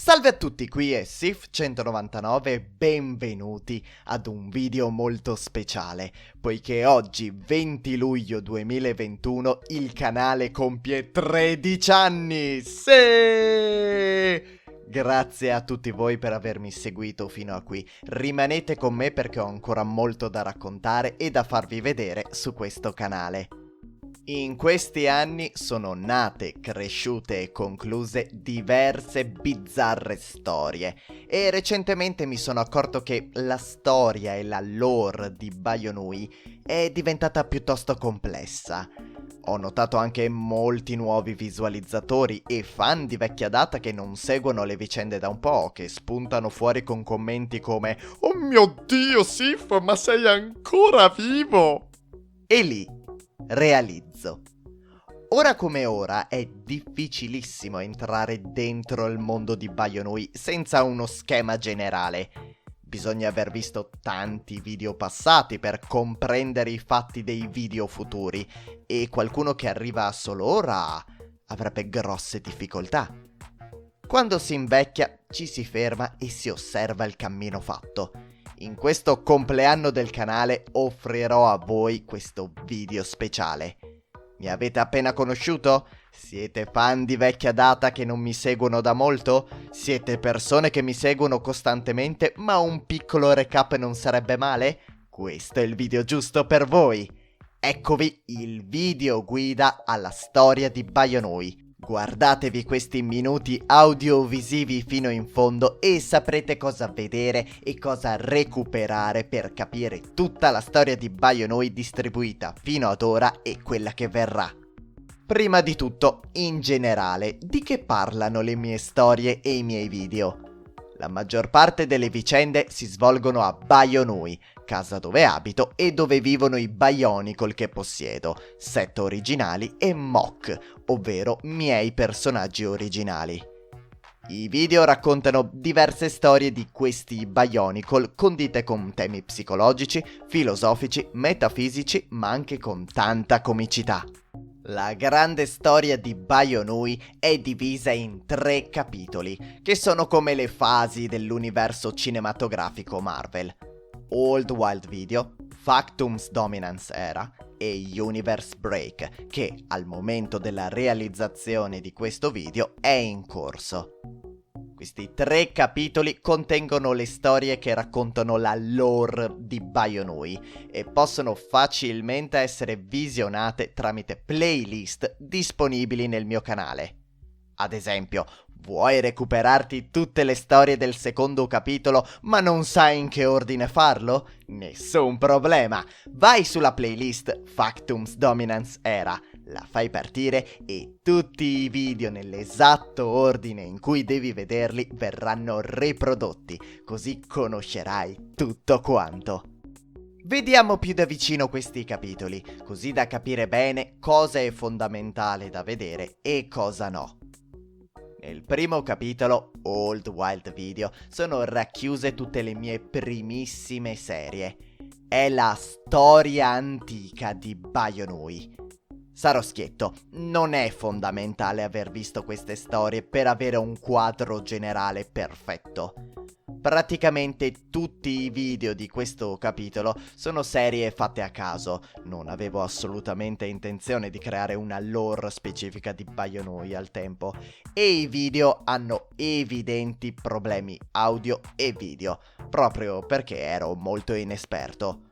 Salve a tutti, qui è Sif199 e benvenuti ad un video molto speciale, poiché oggi, 20 luglio 2021, il canale compie 13 anni! Sì! Grazie a tutti voi per avermi seguito fino a qui. Rimanete con me perché ho ancora molto da raccontare e da farvi vedere su questo canale. In questi anni sono nate, cresciute e concluse diverse bizzarre storie e recentemente mi sono accorto che la storia e la lore di Bayonui è diventata piuttosto complessa. Ho notato anche molti nuovi visualizzatori e fan di vecchia data che non seguono le vicende da un po', che spuntano fuori con commenti come "Oh mio Dio, Sif, ma sei ancora vivo!" E lì realizzo. Ora come ora è difficilissimo entrare dentro il mondo di Bayonui senza uno schema generale. Bisogna aver visto tanti video passati per comprendere i fatti dei video futuri e qualcuno che arriva solo ora avrebbe grosse difficoltà. Quando si invecchia ci si ferma e si osserva il cammino fatto. In questo compleanno del canale offrirò a voi questo video speciale. Mi avete appena conosciuto? Siete fan di vecchia data che non mi seguono da molto? Siete persone che mi seguono costantemente ma un piccolo recap non sarebbe male? Questo è il video giusto per voi! Eccovi il video guida alla storia di Bayonui. Guardatevi questi minuti audiovisivi fino in fondo e saprete cosa vedere e cosa recuperare per capire tutta la storia di Bayonui distribuita fino ad ora e quella che verrà. Prima di tutto, in generale, di che parlano le mie storie e i miei video? La maggior parte delle vicende si svolgono a Bayonui, casa dove abito e dove vivono i Bionicle che possiedo, set originali e Mok, ovvero miei personaggi originali. I video raccontano diverse storie di questi Bionicle condite con temi psicologici, filosofici, metafisici, ma anche con tanta comicità. La grande storia di Bayonui è divisa in 3 capitoli, che sono come le fasi dell'universo cinematografico Marvel: Old Wild Video, Factum's Dominance Era e Universe Break, che al momento della realizzazione di questo video è in corso. Questi 3 capitoli contengono le storie che raccontano la lore di Bayonui e possono facilmente essere visionate tramite playlist disponibili nel mio canale. Ad esempio, vuoi recuperarti tutte le storie del secondo capitolo ma non sai in che ordine farlo? Nessun problema! Vai sulla playlist Factum's Dominance Era, la fai partire e tutti i video nell'esatto ordine in cui devi vederli verranno riprodotti, così conoscerai tutto quanto. Vediamo più da vicino questi capitoli, così da capire bene cosa è fondamentale da vedere e cosa no. Nel primo capitolo, Old Wild Video, sono racchiuse tutte le mie primissime serie. È la storia antica di Bayonui. Sarò schietto, non è fondamentale aver visto queste storie per avere un quadro generale perfetto. Praticamente tutti i video di questo capitolo sono serie fatte a caso, non avevo assolutamente intenzione di creare una lore specifica di Bayonui al tempo, e i video hanno evidenti problemi audio e video, proprio perché ero molto inesperto.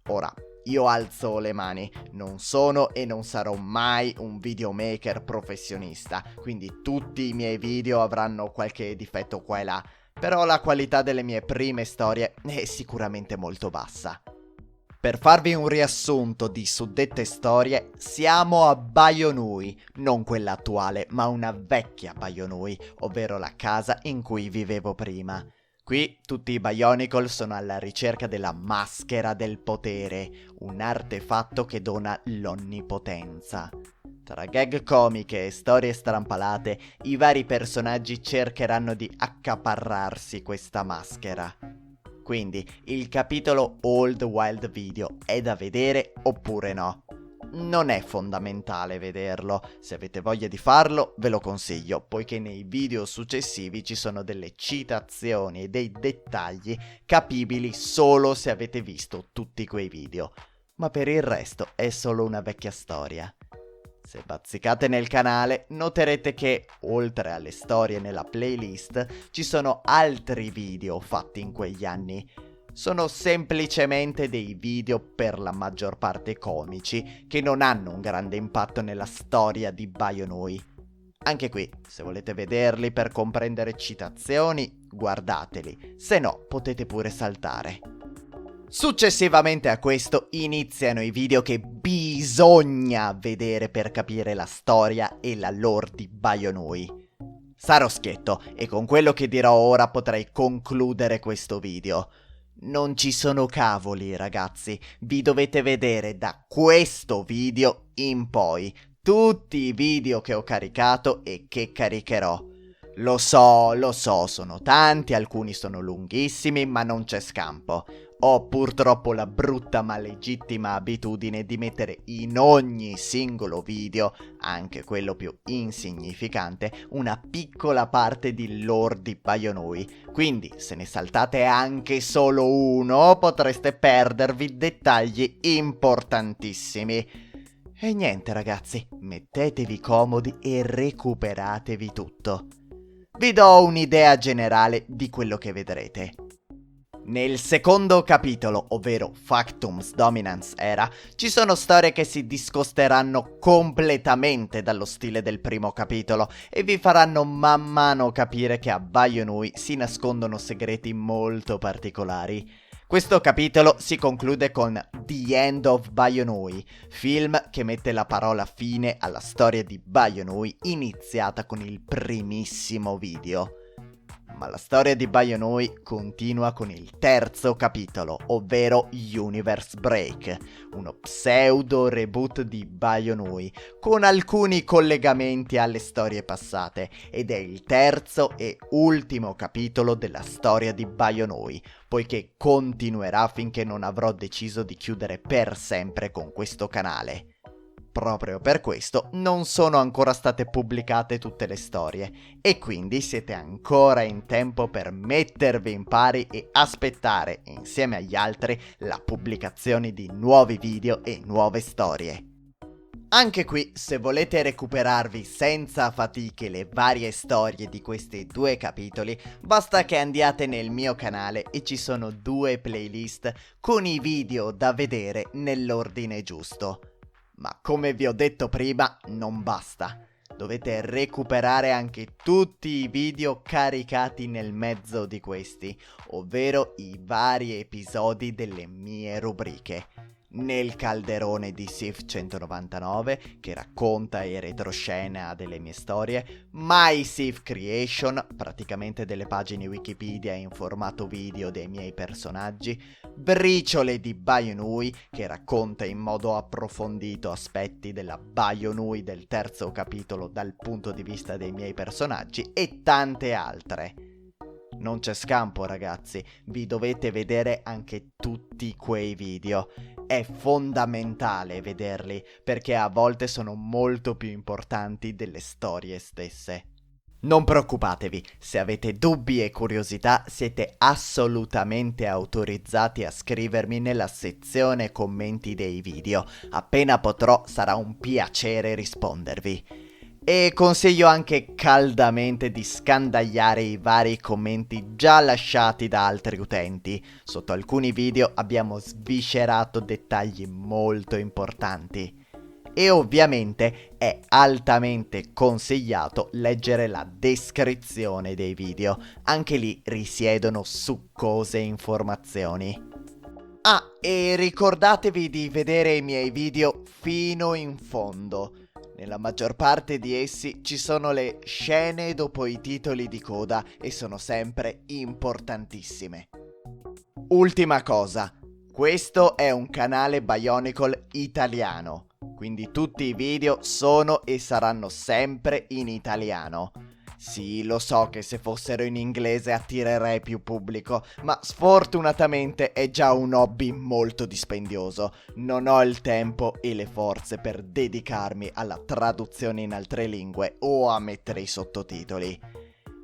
Ora, io alzo le mani, non sono e non sarò mai un videomaker professionista, quindi tutti i miei video avranno qualche difetto qua e là, però la qualità delle mie prime storie è sicuramente molto bassa. Per farvi un riassunto di suddette storie, siamo a Bayonui, non quella attuale, ma una vecchia Bayonui, ovvero la casa in cui vivevo prima. Qui tutti i Bionicle sono alla ricerca della maschera del potere, un artefatto che dona l'onnipotenza. Tra gag comiche e storie strampalate, i vari personaggi cercheranno di accaparrarsi questa maschera. Quindi, il capitolo Old Wild Video è da vedere oppure no? non è fondamentale vederlo. Se avete voglia di farlo, ve lo consiglio, poiché nei video successivi ci sono delle citazioni e dei dettagli capibili solo se avete visto tutti quei video. Ma per il resto è solo una vecchia storia. Se bazzicate nel canale, noterete che, oltre alle storie nella playlist, ci sono altri video fatti in quegli anni. Sono semplicemente dei video per la maggior parte comici, che non hanno un grande impatto nella storia di Bionui. Anche qui, se volete vederli per comprendere citazioni, guardateli, se no potete pure saltare. Successivamente a questo iniziano i video che bisogna vedere per capire la storia e la lore di Bionui. Sarò schietto e con quello che dirò ora potrei concludere questo video. Non ci sono cavoli, ragazzi, vi dovete vedere da questo video in poi tutti i video che ho caricato e che caricherò. Lo so, sono tanti, alcuni sono lunghissimi, ma non c'è scampo. Ho purtroppo la brutta ma legittima abitudine di mettere in ogni singolo video, anche quello più insignificante, una piccola parte di lore di Bionui. Quindi, se ne saltate anche solo uno, potreste perdervi dettagli importantissimi. E niente ragazzi, mettetevi comodi e recuperatevi tutto. Vi do un'idea generale di quello che vedrete. Nel secondo capitolo, ovvero Factum's Dominance Era, ci sono storie che si discosteranno completamente dallo stile del primo capitolo e vi faranno man mano capire che a Bionui si nascondono segreti molto particolari. Questo capitolo si conclude con The End of Bionui, film che mette la parola fine alla storia di Bionui iniziata con il primissimo video. Ma la storia di Bionui continua con il terzo capitolo, ovvero Universe Break, uno pseudo reboot di Bionui, con alcuni collegamenti alle storie passate, ed è il terzo e ultimo capitolo della storia di Bionui, poiché continuerà finché non avrò deciso di chiudere per sempre con questo canale. Proprio per questo non sono ancora state pubblicate tutte le storie e quindi siete ancora in tempo per mettervi in pari e aspettare insieme agli altri la pubblicazione di nuovi video e nuove storie. Anche qui, se volete recuperarvi senza fatiche le varie storie di questi due capitoli, basta che andiate nel mio canale e ci sono due playlist con i video da vedere nell'ordine giusto. Ma come vi ho detto prima, non basta. Dovete recuperare anche tutti i video caricati nel mezzo di questi, ovvero i vari episodi delle mie rubriche. Nel calderone di Sif 199, che racconta e retroscena delle mie storie, My Sif Creation, praticamente delle pagine Wikipedia in formato video dei miei personaggi, Briciole di Bionui, che racconta in modo approfondito aspetti della Bionui del terzo capitolo dal punto di vista dei miei personaggi, e tante altre. Non c'è scampo ragazzi, vi dovete vedere anche tutti quei video. È fondamentale vederli, perché a volte sono molto più importanti delle storie stesse. Non preoccupatevi, se avete dubbi e curiosità siete assolutamente autorizzati a scrivermi nella sezione commenti dei video. Appena potrò sarà un piacere rispondervi. E consiglio anche caldamente di scandagliare i vari commenti già lasciati da altri utenti. Sotto alcuni video abbiamo sviscerato dettagli molto importanti. E ovviamente è altamente consigliato leggere la descrizione dei video, anche lì risiedono succose informazioni. Ah, e ricordatevi di vedere i miei video fino in fondo. Nella maggior parte di essi ci sono le scene dopo i titoli di coda e sono sempre importantissime. Ultima cosa, questo è un canale Bionicle italiano, quindi tutti i video sono e saranno sempre in italiano. Sì, lo so che se fossero in inglese attirerei più pubblico, ma sfortunatamente è già un hobby molto dispendioso. Non ho il tempo e le forze per dedicarmi alla traduzione in altre lingue o a mettere i sottotitoli.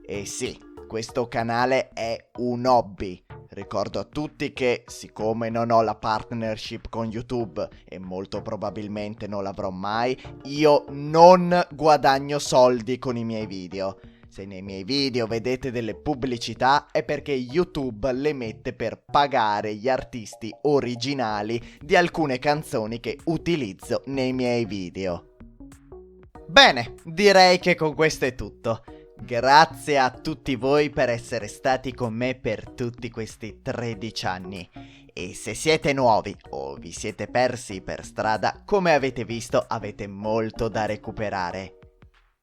E sì, questo canale è un hobby. Ricordo a tutti che, siccome non ho la partnership con YouTube e molto probabilmente non l'avrò mai, io non guadagno soldi con i miei video. Se nei miei video vedete delle pubblicità è perché YouTube le mette per pagare gli artisti originali di alcune canzoni che utilizzo nei miei video. Bene, direi che con questo è tutto. Grazie a tutti voi per essere stati con me per tutti questi 13 anni. E se siete nuovi o vi siete persi per strada, come avete visto avete molto da recuperare.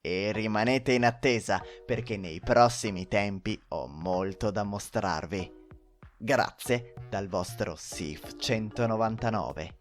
E rimanete in attesa perché nei prossimi tempi ho molto da mostrarvi. Grazie dal vostro Sif 199.